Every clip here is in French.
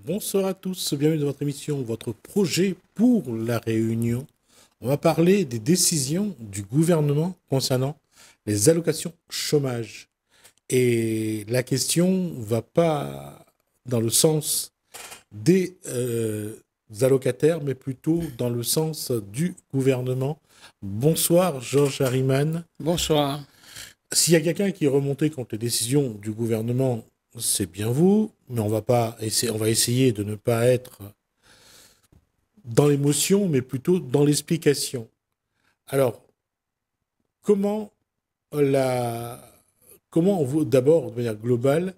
Bonsoir à tous, bienvenue dans votre émission, votre projet pour la Réunion. On va parler des décisions du gouvernement concernant les allocations chômage. Et la question ne va pas dans le sens des allocataires, mais plutôt dans le sens du gouvernement. Bonsoir Georges Harriman. Bonsoir. S'il y a quelqu'un qui est remonté contre les décisions du gouvernement, c'est bien vous, mais on va essayer de ne pas être dans l'émotion, mais plutôt dans l'explication. Alors, comment vous, d'abord, de manière globale,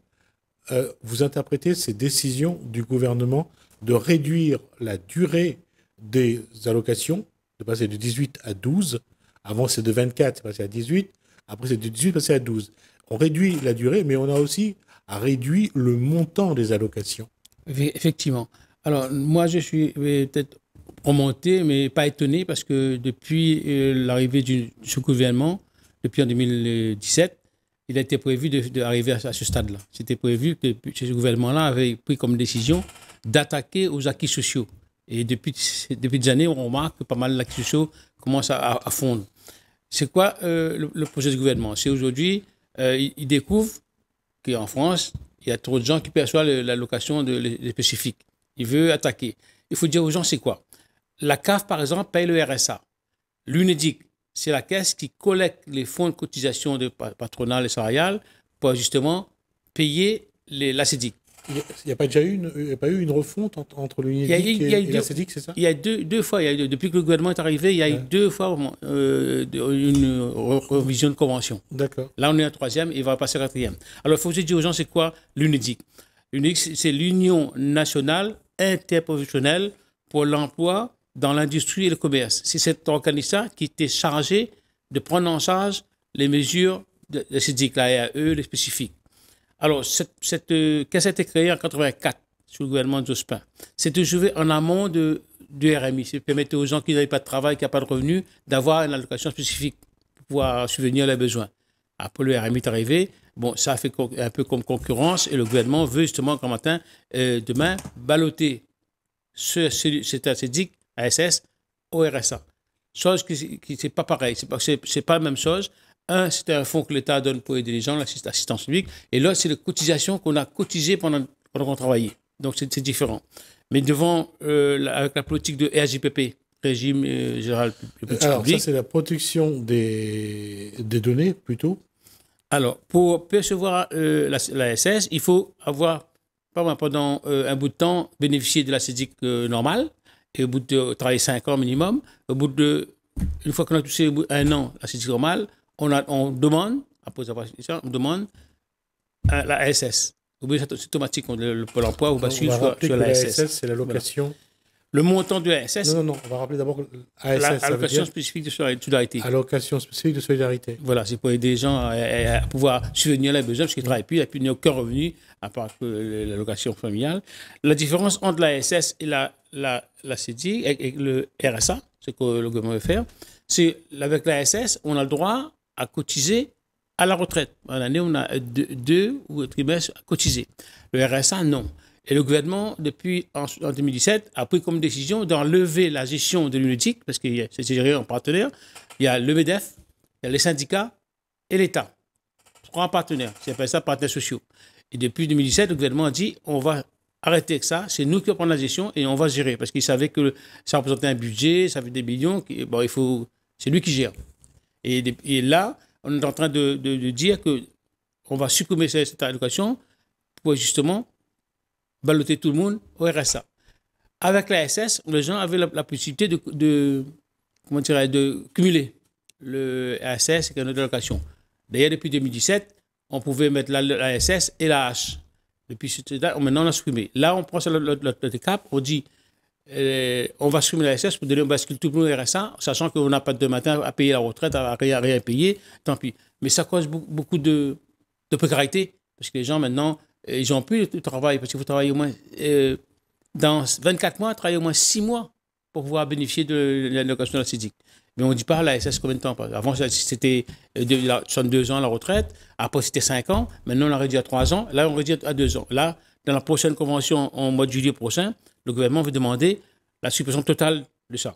vous interprétez ces décisions du gouvernement de réduire la durée des allocations, de passer de 18 à 12, avant c'est de 24, c'est passé à 18, après c'est de 18, passé à 12. On réduit la durée, mais on a aussi réduit le montant des allocations. Effectivement. Alors, moi, je suis peut-être remonté, mais pas étonné, parce que depuis l'arrivée de ce gouvernement, depuis en 2017, il a été prévu d'arriver à ce stade-là. C'était prévu que ce gouvernement-là avait pris comme décision d'attaquer aux acquis sociaux. Et depuis des années, on remarque que pas mal d'acquis sociaux commencent à fondre. C'est quoi le projet du gouvernement? C'est aujourd'hui, il découvre qu'en France, il y a trop de gens qui perçoivent l'allocation spécifique. Il veut attaquer. Il faut dire aux gens, c'est quoi? La CAF, par exemple, paye le RSA. L'UNEDIC, c'est la caisse qui collecte les fonds de cotisation patronale et salariale pour justement payer la CEDIC. Il n'y a pas déjà eu une refonte entre l'UNEDIC et la CEDIC, c'est ça? Il y a deux fois. Depuis que le gouvernement est arrivé, il y a eu deux fois une revision de convention. D'accord. Là, on est en troisième et il va passer à quatrième. Alors, il faut se dire aux gens, c'est quoi l'UNEDIC? L'UNEDIC, c'est l'Union nationale interprofessionnelle pour l'emploi dans l'industrie et le commerce. C'est cet organisme qui était chargé de prendre en charge les mesures de la CEDIC, la RAE, les spécifiques. Alors, cette caisse a été créée en 1984 sous le gouvernement de Jospin. C'était joué en amont du RMI. Ça permettait aux gens qui n'avaient pas de travail, qui n'avaient pas de revenus, d'avoir une allocation spécifique pour pouvoir subvenir leurs besoins. Après, le RMI est arrivé. Bon, ça a fait un peu comme concurrence et le gouvernement veut justement, comme matin, demain, balloter cette CEDIC, ASS, au RSA. Chose qui c'est pas pareil. C'est pas la même chose. Un, c'est un fonds que l'État donne pour aider les gens, l'assistance publique. Et l'autre, c'est les cotisations qu'on a cotisées pendant qu'on travaillait. Donc, c'est différent. Mais devant, avec la politique de RJPP, Régime Général Public. Alors, ça, c'est la protection des données, plutôt. Alors, pour percevoir la SS, il faut avoir, pendant un bout de temps, bénéficié de la CEDIC normale. Et au bout de travailler 5 ans minimum, une fois qu'on a touché un an la CEDIC normale, on demande, après avoir ça, on demande à la ASS. C'est automatique, le Pôle emploi, vous bascule sur la ASS. C'est l'allocation. Voilà. Le montant de l'ASS. Non, on va rappeler d'abord l'ASS. L'allocation spécifique de solidarité. Allocation spécifique de solidarité. Voilà, c'est pour aider les gens à pouvoir subvenir leurs besoins, parce qu'ils ne travaillent plus, il n'y a aucun revenu, à part l'allocation familiale. La différence entre l'ASS et la CEDIC, et le RSA, c'est ce que le gouvernement veut faire, c'est qu'avec l'ASS, on a le droit à cotiser à la retraite. En année, on a deux ou trimestres à cotiser. Le RSA, non. Et le gouvernement, depuis en 2017, a pris comme décision d'enlever la gestion de l'UNEDIC, parce que c'est géré en partenaire. Il y a le MEDEF, il y a les syndicats et l'État. 3 partenaires. C'est appelé ça partenaires sociaux. Et depuis 2017, le gouvernement a dit on va arrêter avec ça, c'est nous qui allons prendre la gestion et on va gérer. Parce qu'il savait que ça représentait un budget, ça fait des millions, c'est lui qui gère. Et là, on est en train de dire qu'on va supprimer cette allocation pour justement balloter tout le monde au RSA. Avec la SS, les gens avaient la possibilité de cumuler le SS et une autre allocation. D'ailleurs, depuis 2017, on pouvait mettre la SS et la H. Depuis ce temps, maintenant, on a supprimé. Là, on prend le cap, on dit on va supprimer la SS pour donner un bascule tout le monde au RSA, sachant qu'on n'a pas de matin à payer la retraite, à rien payer, tant pis. Mais ça cause beaucoup de précarité, parce que les gens, maintenant, ils n'ont plus de travail, parce qu'il faut travailler au moins, dans 24 mois, travailler au moins 6 mois pour pouvoir bénéficier de l'allocation de la CEDIC. Mais on ne dit pas la SS combien de temps. Avant, c'était 62 ans la retraite. Après, c'était 5 ans. Maintenant, on a réduit à 3 ans. Là, on réduit à 2 ans. Là, dans la prochaine convention en mois de juillet prochain, le gouvernement veut demander la suppression totale de ça.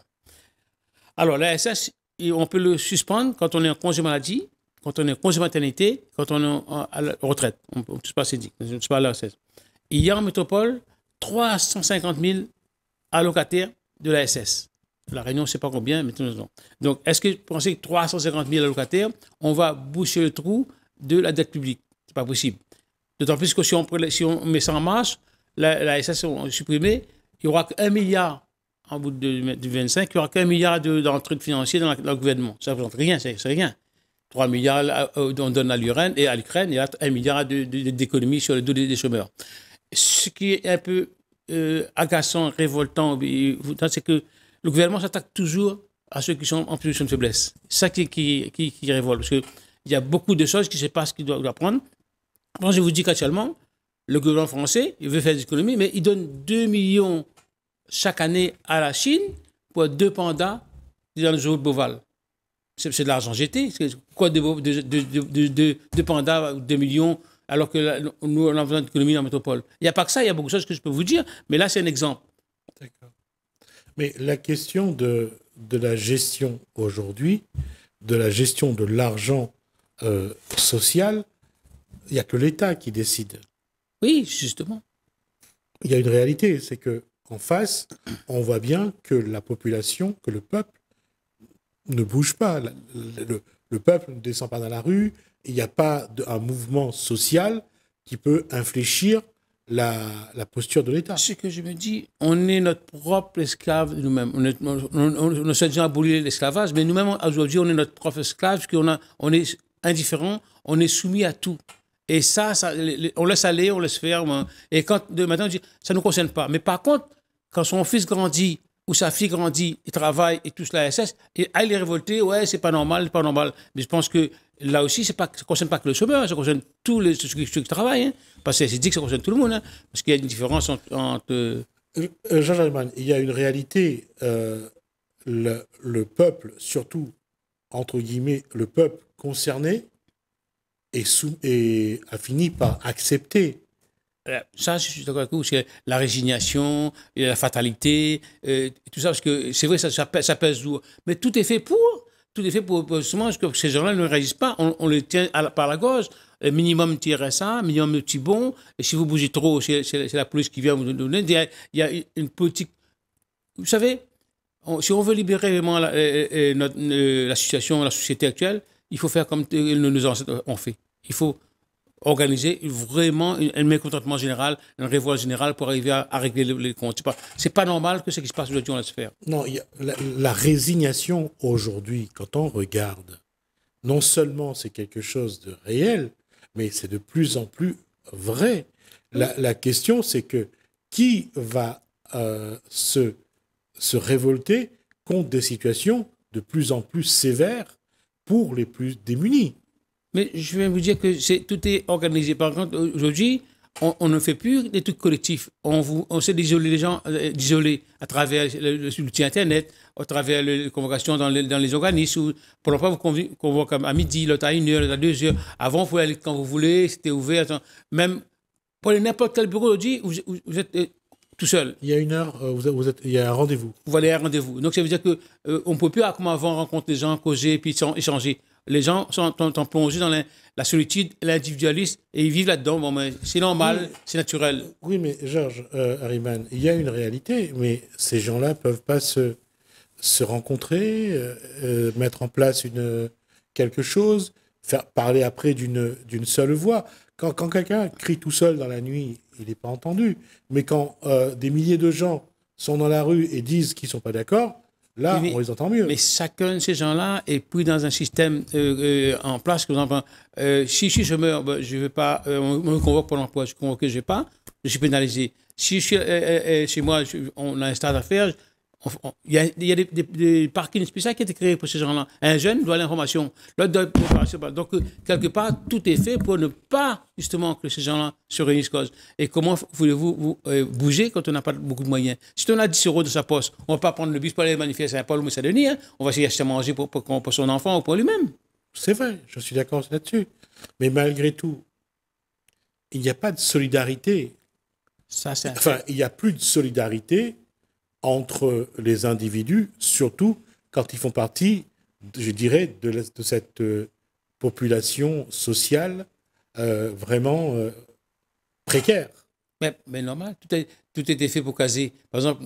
Alors, l'ASS, on peut le suspendre quand on est en congé maladie, quand on est en congé maternité, quand on est à la retraite. On ne touche pas syndic, on ne touche pas l'ASS. Il y a en métropole 350 000 allocataires de l'ASS. La Réunion, je ne sais pas combien, mais tout le monde. Donc, est-ce que vous pensez que 350 000 allocataires, on va boucher le trou de la dette publique? Ce n'est pas possible. D'autant plus que si on met ça en marche, l'ASS est supprimée, il n'y aura qu'1 milliard en bout de 25, il n'y aura qu'1 milliard d'entrées financières dans le gouvernement. Ça ne représente rien, c'est rien. 3 milliards, on donne à l'Ukraine, et il y a 1 milliard d'économies sur le dos des chômeurs. Ce qui est un peu agaçant, révoltant, c'est que le gouvernement s'attaque toujours à ceux qui sont en position de faiblesse. C'est ça qui révolte. Parce qu'il y a beaucoup de choses qui ne savent pas ce qu'ils doivent apprendre. Moi, je vous dis qu'actuellement, le gouvernement français, il veut faire des économies, mais il donne 2 millions chaque année à la Chine pour 2 pandas dans le zoo de Beauval. C'est de l'argent jeté. Pourquoi 2 pandas, 2 millions, alors que nous, on a besoin d'économie dans la métropole? Il n'y a pas que ça, il y a beaucoup de choses que je peux vous dire, mais là, c'est un exemple. D'accord. Mais la question de la gestion aujourd'hui, de la gestion de l'argent social, il n'y a que l'État qui décide. Oui, justement. Il y a une réalité, c'est qu'en face, on voit bien que la population, que le peuple ne bouge pas. Le peuple ne descend pas dans la rue. Il n'y a pas un mouvement social qui peut infléchir la posture de l'État. Ce que je me dis, on est notre propre esclave nous-mêmes. On s'est déjà aboli l'esclavage, mais nous-mêmes, aujourd'hui, on est notre propre esclave, parce on est indifférent, on est soumis à tout. Et ça, on laisse aller, on laisse faire. Et quand, maintenant, on dit, ça ne nous concerne pas. Mais par contre, quand son fils grandit, ou sa fille grandit, il travaille et touche la SS, et elle est révoltée, ouais, c'est pas normal, c'est pas normal. Mais je pense que là aussi, ça ne concerne pas que le chômeur, ça concerne tous ceux qui travaillent. Hein. Parce que c'est dit que ça concerne tout le monde. Hein, parce qu'il y a une différence entre... Jean Jalman, il y a une réalité. Le peuple, surtout, entre guillemets, le peuple concerné, a fini par accepter. Ça, je suis d'accord avec vous, c'est la résignation, la fatalité, tout ça, parce que c'est vrai, ça pèse lourd. Mais tout est fait pour justement que ces gens-là ne réagissent pas. On les tient par la gorge. Minimum TRSA, minimum petit bon. Et si vous bougez trop, c'est la police qui vient vous donner. Il y a une politique. Vous savez, si on veut libérer vraiment la situation, la société actuelle, il faut faire comme nos ancêtres ont fait. Il faut organiser vraiment un mécontentement général, une révolte générale pour arriver à régler les comptes. C'est pas normal que ce qui se passe aujourd'hui, on laisse faire. Non, il y a la résignation aujourd'hui, quand on regarde, non seulement c'est quelque chose de réel, mais c'est de plus en plus vrai. La question, c'est que qui va se révolter contre des situations de plus en plus sévères pour les plus démunis? Mais je vais vous dire que tout est organisé. Par contre, aujourd'hui, on ne fait plus des trucs collectifs. On sait d'isoler les gens, à travers l'outil Internet, à travers les convocations dans les organismes. Pour l'emploi, vous convoquez à midi, l'autre à 1h, l'autre à 2h. Avant, vous pouvez aller quand vous voulez, c'était ouvert. Même pour n'importe quel bureau aujourd'hui, vous êtes tout seul. Il y a une heure, il y a un rendez-vous. Vous allez à un rendez-vous. Donc, ça veut dire qu'on ne peut plus, comme avant, rencontrer les gens, causer, puis échanger. Les gens sont plongés dans la solitude, l'individualisme, et ils vivent là-dedans. Bon, mais c'est normal, oui, c'est naturel. Oui, mais Georges Harriman, il y a une réalité, mais ces gens-là ne peuvent pas se rencontrer, mettre en place quelque chose, faire parler après d'une seule voix. Quand quelqu'un crie tout seul dans la nuit, il n'est pas entendu. Mais quand des milliers de gens sont dans la rue et disent qu'ils ne sont pas d'accord, là, on les entend mieux. Mais chacun de ces gens-là est pris dans un système en place. Par exemple, si je meurs, je ne vais pas, on me convoque pour l'emploi, je ne convoque, je ne vais pas, je suis pénalisé. Si je suis chez moi, on a un stade à faire, il y a des parkings spéciaux qui ont été créés pour ces gens-là. Un jeune doit l'information, l'autre doit... Donc, quelque part, tout est fait pour ne pas, justement, que ces gens-là se réunissent cause. Et comment voulez-vous bouger quand on n'a pas beaucoup de moyens? Si on a 10 € de sa poche, on ne va pas prendre le bus pour aller manifester à Saint-Paul ou Moussadenis, hein? On va essayer d'acheter à manger pour son enfant ou pour lui-même. C'est vrai, je suis d'accord là-dessus. Mais malgré tout, il n'y a pas de solidarité Ça, c'est Enfin, il n'y a plus de solidarité entre les individus, surtout quand ils font partie, je dirais, de cette population sociale vraiment précaire. Mais normal, tout était fait pour caser. Par exemple,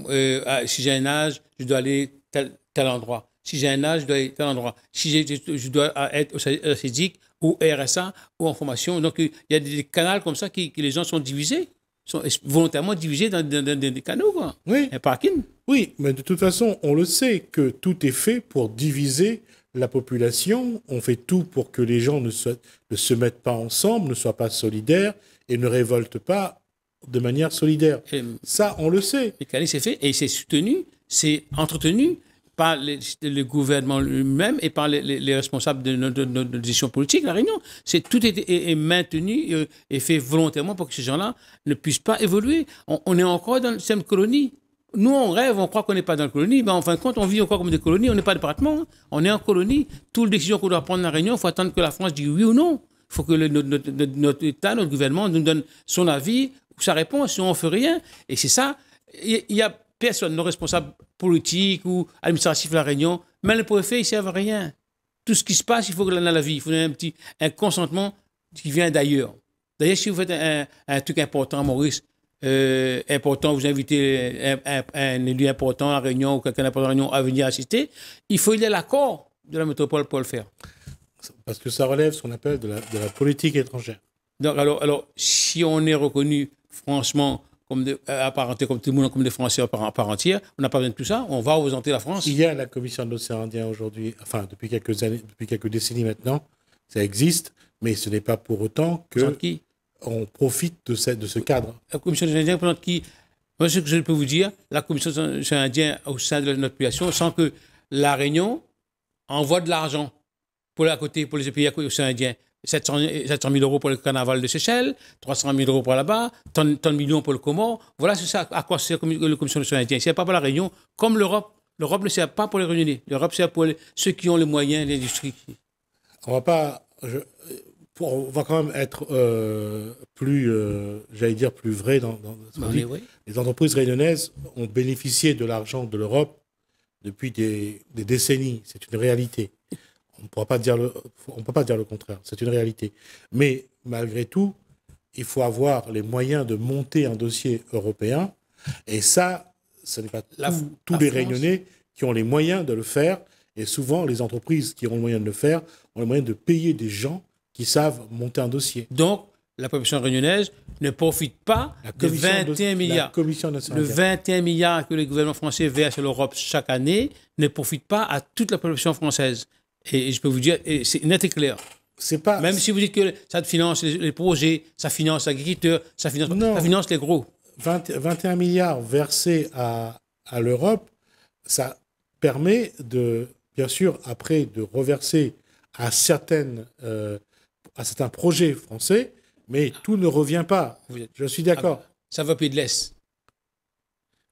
si j'ai un âge, je dois aller tel endroit. Si j'ai un âge, je dois aller tel endroit. Si je dois être au CEDIC ou RSA ou en formation. Donc, il y a des canaux comme ça que les gens sont divisés, sont volontairement divisés dans des canaux, quoi. Oui. Un parking. Oui, mais de toute façon, on le sait que tout est fait pour diviser la population. On fait tout pour que les gens ne se mettent pas ensemble, ne soient pas solidaires et ne révoltent pas de manière solidaire. Ça, on le sait. Le Cali, c'est fait et c'est soutenu, c'est entretenu par le gouvernement lui-même et par les responsables de notre décision politique, la Réunion. Tout est maintenu et fait volontairement pour que ces gens-là ne puissent pas évoluer. On est encore dans le système de colonie. Nous, on rêve, on croit qu'on n'est pas dans la colonie, mais en fin de compte, on vit encore comme des colonies, on n'est pas de département, on est en colonie. Toutes les décisions qu'on doit prendre dans la Réunion, il faut attendre que la France dise oui ou non. Il faut que notre État, notre gouvernement nous donne son avis ou sa réponse, sinon on ne fait rien. Et c'est ça, il n'y a personne, nos responsables politiques ou administratifs de la Réunion, mais les préfets, ils ne servent à rien. Tout ce qui se passe, il faut que dans la vie, il faut un consentement qui vient d'ailleurs. D'ailleurs, si vous faites un truc important, Maurice, important, vous invitez un élu important à la Réunion ou quelqu'un d'important à la Réunion à venir assister, il faut y aller l'accord de la métropole pour le faire. Parce que ça relève ce qu'on appelle de la politique étrangère. Donc, alors, si on est reconnu, franchement, apparenté comme tout le monde, comme des Français à part entière, on n'a pas besoin de tout ça, on va représenter la France. Il y a la Commission de l'océan Indien aujourd'hui, enfin, depuis quelques années, depuis quelques décennies maintenant, ça existe, mais ce n'est pas pour autant que on profite de ce cadre. La Commission des Indiens, pendant qui, moi, ce que je peux vous dire, la Commission des Indiens au sein de notre population, sans que la Réunion envoie de l'argent pour les pays océan Indien. 700 000 euros pour le carnaval de Seychelles, 300 000 euros pour là-bas, tant de millions pour le Comore. Voilà, c'est ça à quoi sert la Commission des Indiens. Ce n'est pas pour la Réunion, comme l'Europe. L'Europe ne sert pas pour les Réunionnais. L'Europe sert pour ceux qui ont les moyens, l'industrie. On va pas... on va quand même être plus, j'allais dire, plus vrai dans ce qu'on dit. Oui. Les entreprises réunionnaises ont bénéficié de l'argent de l'Europe depuis des décennies. C'est une réalité. On ne peut pas dire le contraire. C'est une réalité. Mais malgré tout, il faut avoir les moyens de monter un dossier européen. Et ça, ce n'est pas tous les Réunionnais qui ont les moyens de le faire. Et souvent, les entreprises qui ont les moyens de le faire ont les moyens de payer des gens qui savent monter un dossier. Donc, la population réunionnaise ne profite pas de 21 milliards. Le 21 milliards que le gouvernement français verse à l'Europe chaque année ne profite pas à toute la population française. Et je peux vous dire, c'est net et clair. Même si vous dites que ça finance les projets, ça finance l'agriculteur, ça finance les gros. 21 milliards versés à l'Europe, ça permet de, bien sûr, après de reverser à certains projets français, mais tout ne revient pas. Je suis d'accord. Ça va payer de l'Est.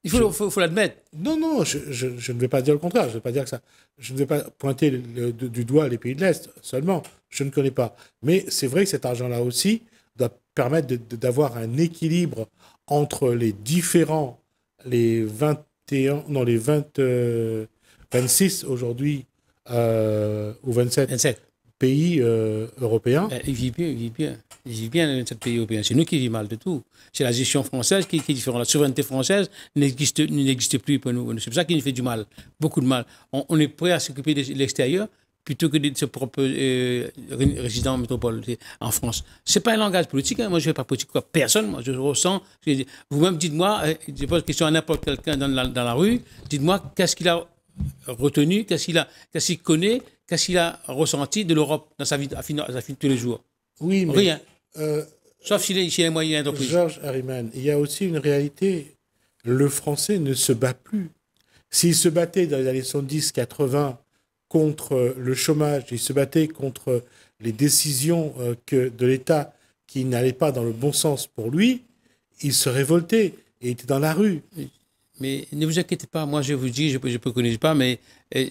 Il faut l'admettre. Non, je ne vais pas dire le contraire. Je ne vais pas dire que ça. Je ne vais pas pointer du doigt les pays de l'Est seulement. Je ne connais pas. Mais c'est vrai que cet argent-là aussi doit permettre d'avoir un équilibre entre les 26 aujourd'hui ou 27 pays européens. Il vit bien. Il vit bien dans 27 pays européens. C'est nous qui vivons mal de tout. C'est la gestion française qui est différente. La souveraineté française n'existe plus pour nous. C'est pour ça qu'il nous fait du mal, beaucoup de mal. On est prêt à s'occuper de l'extérieur plutôt que de ses propres résidents en métropole en France. Ce n'est pas un langage politique. Hein. Moi, je ne fais pas politique quoi. Personne. Moi, je ressens. Vous-même, dites-moi, je pose une question à n'importe quelqu'un dans la rue, dites-moi qu'est-ce qu'il a retenu, qu'est-ce qu'il connaît, qu'est-ce qu'il a ressenti de l'Europe dans sa vie de tous les jours. Oui, mais... Rien. Sauf s'il a les moyens d'entreprise. Georges Harriman, il y a aussi une réalité. Le français ne se bat plus. S'il se battait dans les années 70-80 contre le chômage, il se battait contre les décisions de l'État qui n'allaient pas dans le bon sens pour lui, il se révoltait et était dans la rue. Mais ne vous inquiétez pas, moi je vous dis, je ne connais pas, mais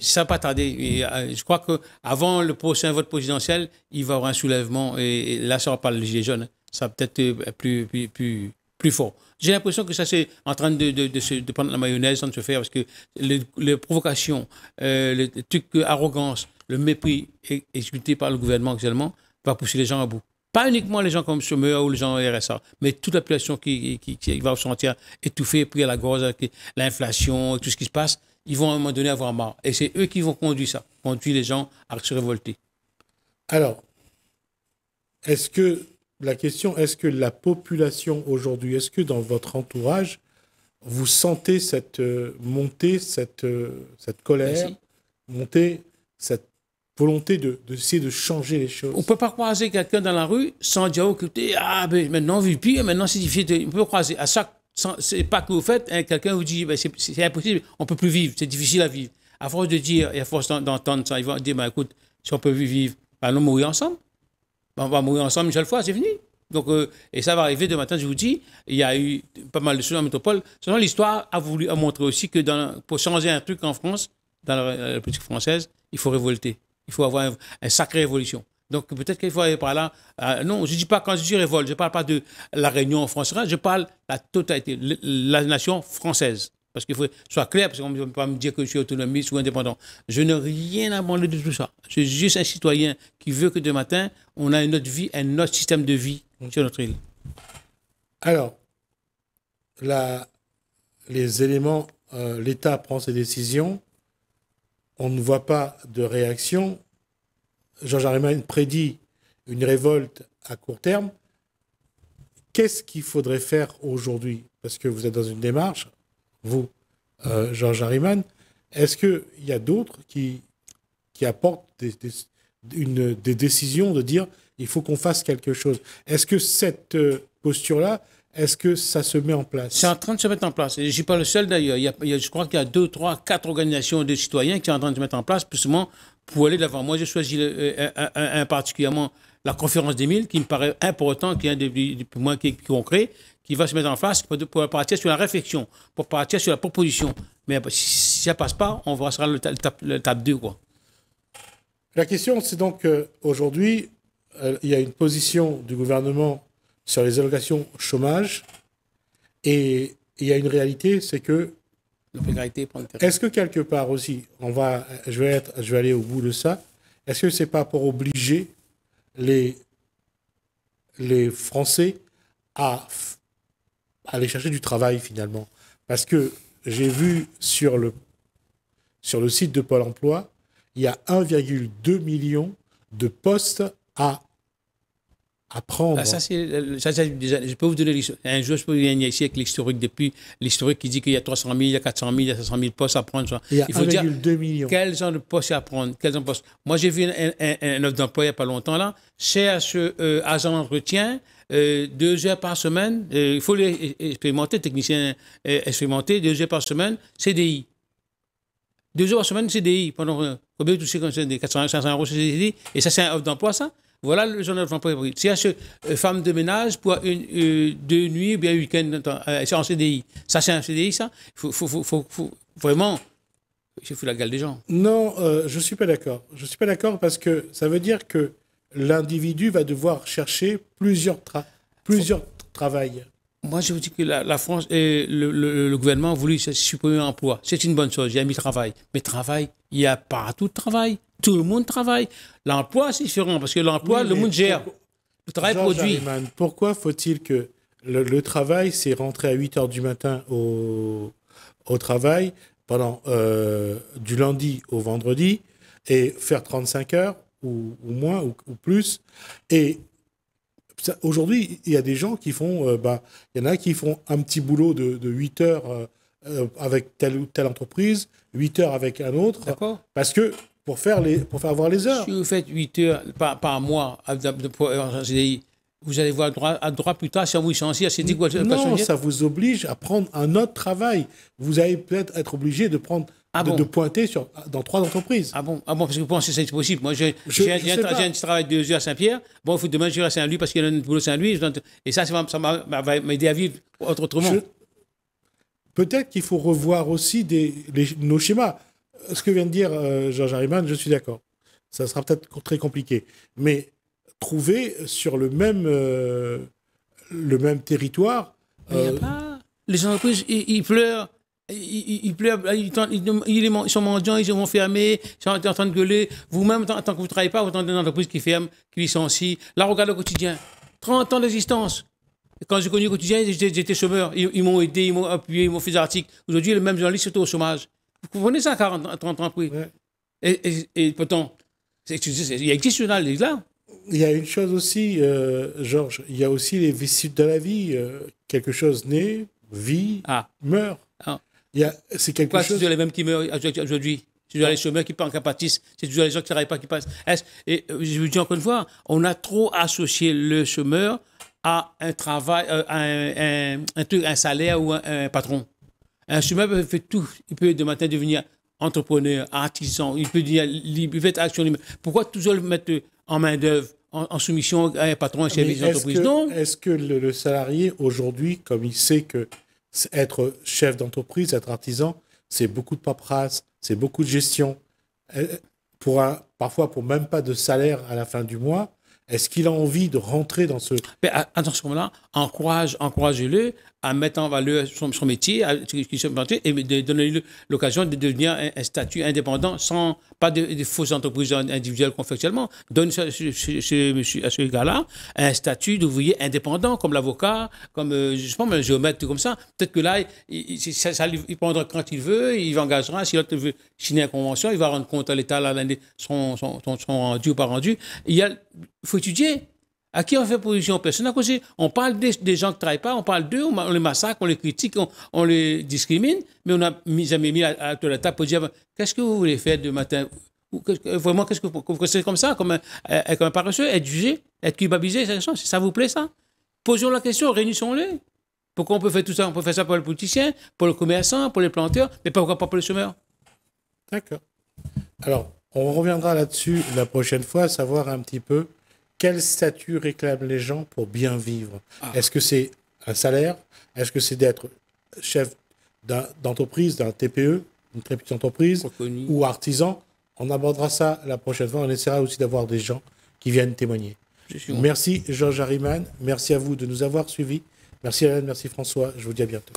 ça va pas tarder. Je crois qu'avant le prochain vote présidentiel, il va y avoir un soulèvement et là, ça ne sera pas le gilet jaune. Ça va peut-être plus plus fort. J'ai l'impression que ça, c'est en train de prendre la mayonnaise, sans se faire, parce que les provocations, les trucs, arrogance, le mépris exécuté par le gouvernement actuellement va pousser les gens à bout. Pas uniquement les gens comme chômeurs ou les gens RSA, mais toute la population qui va se sentir étouffée, pris à la gorge avec l'inflation, tout ce qui se passe, ils vont à un moment donné avoir marre. Et c'est eux qui vont conduire les gens à se révolter. Alors, est-ce que la population aujourd'hui, est-ce que dans votre entourage, vous sentez cette montée, cette colère, montée, cette volonté d'essayer de changer les choses? On ne peut pas croiser quelqu'un dans la rue sans dire, écoutez, ben, maintenant, vu pire, maintenant, c'est difficile. On peut croiser. À chaque, c'est pas que vous faites, hein, quelqu'un vous dit, ben, c'est impossible, on ne peut plus vivre, c'est difficile à vivre. À force de dire et à force d'entendre ça, ils vont dire, ben, écoute, si on peut vivre, ben, allons mourir ensemble. Ben, on va mourir ensemble une seule fois, c'est fini. Donc, et ça va arriver demain matin, je vous dis, il y a eu pas mal de choses en métropole. Selon l'histoire a montré aussi que pour changer un truc en France, dans la politique française, il faut révolter. Il faut avoir une sacrée révolution. Donc peut-être qu'il faut aller par là. Non, je ne dis pas, quand je dis révolte, je ne parle pas de la Réunion française, je parle de la totalité, la nation française. Parce qu'il faut soit clair, parce qu'on ne peut pas me dire que je suis autonomiste ou indépendant. Je n'ai rien à demander de tout ça. Je suis juste un citoyen qui veut que demain matin, on a une autre vie, un autre système de vie sur notre île. Alors, les éléments, l'État prend ses décisions, on ne voit pas de réaction. Georges Hariman prédit une révolte à court terme. Qu'est-ce qu'il faudrait faire aujourd'hui? Parce que vous êtes dans une démarche, vous, Georges Hariman. Est-ce qu'il y a d'autres qui apportent des décisions de dire il faut qu'on fasse quelque chose? Est-ce que cette posture-là, est-ce que ça se met en place? C'est en train de se mettre en place. Et je ne suis pas le seul d'ailleurs. Je crois qu'il y a 2, 3, 4 organisations de citoyens qui sont en train de se mettre en place, justement, pour aller de l'avant. Moi, j'ai choisi particulièrement la conférence des 1000, qui me paraît important, qui est un des points qui est concret, qui va se mettre en place pour partir sur la réflexion, pour partir sur la proposition. Mais si ça ne passe pas, on sera le tape 2, quoi. La question, c'est donc aujourd'hui, il y a une position du gouvernement sur les allocations chômage, et il y a une réalité, c'est que est-ce que quelque part aussi, je vais aller au bout de ça, est-ce que c'est pas pour obliger les Français à aller chercher du travail finalement? Parce que j'ai vu sur le site de Pôle emploi, il y a 1,2 million de postes à prendre. Ça, je peux vous donner un jour, je peux venir ici avec l'historique depuis l'historique qui dit qu'il y a 300 000, il y a 400 000, il y a 500 000 postes à prendre. Il y a 1,2 million. Quels genre de postes à prendre? Moi, j'ai vu un offre d'emploi il n'y a pas longtemps là. Cherche agent d'entretien, 2 heures par semaine. Il faut les expérimenter, technicien expérimenté, 2 heures par semaine, CDI. 2 heures par semaine, CDI. Pendant combien vous touchez comme ça, des 400, 500 euros CDI? Et ça, c'est un offre d'emploi, ça? Voilà le genre d'emploi. Si femme de ménage pour 2 nuits ou bien un week-end, c'est en CDI. Ça, c'est un CDI, ça? Il faut vraiment... Je fous la gueule des gens. Non, je ne suis pas d'accord. Je ne suis pas d'accord parce que ça veut dire que l'individu va devoir chercher plusieurs travails. Moi, je vous dis que la France et le gouvernement a voulu supprimer l'emploi. C'est une bonne chose. Il y a mis travail. Mais travail, il y a partout de travail. Tout le monde travaille. L'emploi, c'est différent parce que l'emploi, le monde gère. Le travail produit. Hariman, pourquoi faut-il que le travail, c'est rentrer à 8 h du matin au travail pendant du lundi au vendredi et faire 35 heures ou moins ou plus. Et aujourd'hui, il y a des gens qui font, il y en a qui font un petit boulot de 8 heures avec telle ou telle entreprise, 8 heures avec un autre, parce que pour faire avoir les heures. Si vous faites 8 heures par mois en CDI, vous allez voir à droit plus tard si on vous licencie. Non, ça vous oblige à prendre un autre travail. Vous allez peut-être être obligé de prendre de pointer dans 3 entreprises. Ah bon, parce que vous pensez que c'est possible. Moi, j'ai un travail de 2 heures à Saint-Pierre. Bon, il faut demain, je vais à Saint-Louis parce qu'il y a un boulot à Saint-Louis. Et ça va m'aider à vivre autrement. Peut-être qu'il faut revoir aussi nos schémas. Ce que vient de dire Georges Hariman, je suis d'accord. Ça sera peut-être très compliqué. Mais trouver sur le même territoire Mais y a pas. Les entreprises, ils pleurent. Ils pleurent, ils sont mendiants, ils vont fermer, ils sont en train de gueuler. Vous-même, tant que vous ne travaillez pas, vous entendez une entreprise qui ferme, qui licencie. Là, regardez le quotidien. 30 ans d'existence. Et quand j'ai connu le quotidien, j'étais chômeur. Ils m'ont aidé, ils m'ont appuyé, ils m'ont fait des articles. Aujourd'hui, le même journaliste est au chômage. Vous comprenez ça, 30 ans, oui. Ouais. Et pourtant, il existe une liste là. Il y a une chose aussi, Georges, il y a aussi les vicissitudes de la vie. Quelque chose naît, vit, meurt. Ah. C'est quelque Pourquoi chose. c'est toujours les mêmes qui meurent aujourd'hui? C'est toujours les chômeurs qui pâtissent. C'est toujours les gens qui ne travaillent pas qui passent. Et je vous dis encore une fois, on a trop associé le chômeur à un travail, un salaire ou un patron. Un chômeur peut faire tout. Il peut de matin devenir entrepreneur, artisan, il peut devenir libre, il peut être action libre. Pourquoi toujours le mettre en main-d'œuvre, en soumission à un patron, un chef d'entreprise? Non. Est-ce que le salarié, aujourd'hui, comme il sait que être chef d'entreprise, être artisan, c'est beaucoup de paperasse, c'est beaucoup de gestion, parfois pour même pas de salaire à la fin du mois, est-ce qu'il a envie de rentrer dans ce... Mais à ce moment-là, encouragez-le à mettre en valeur son métier, et de donner l'occasion de devenir un statut indépendant, sans pas de fausses entreprises individuelles qu'on fait actuellement. Donne à ce gars-là un statut d'ouvrier indépendant, comme l'avocat, comme, je sais pas, un géomètre, tout comme ça. Peut-être que là, il prendra quand il veut, il engagera. Si l'autre veut signer une convention, il va rendre compte à l'État l'année son rendu ou pas rendu. Il faut étudier. À qui on fait position? Personne n'a causé. On parle des gens qui ne travaillent pas, on parle d'eux, on les massacre, on les critique, on les discrimine, mais on n'a jamais mis à la table pour dire qu'est-ce que vous voulez faire de matin? Vraiment, qu'est-ce que vous c'est comme ça, comme un paresseux, être jugé, être culpabilisé, ça vous plaît ça? Posons la question, réunissons-les. Pourquoi on peut faire tout ça? On peut faire ça pour les politiciens, pour les commerçants, pour les planteurs, mais pourquoi pas pour les chômeurs? D'accord. Alors, on reviendra là-dessus la prochaine fois, à savoir un petit peu quel statut réclament les gens pour bien vivre. Est-ce que c'est un salaire? Est-ce que c'est d'être chef d'entreprise, d'un TPE, une très petite entreprise, reconnu, ou artisan? On abordera ça la prochaine fois. On essaiera aussi d'avoir des gens qui viennent témoigner. Merci Georges Harriman. Merci à vous de nous avoir suivis. Merci Hélène, merci François. Je vous dis à bientôt.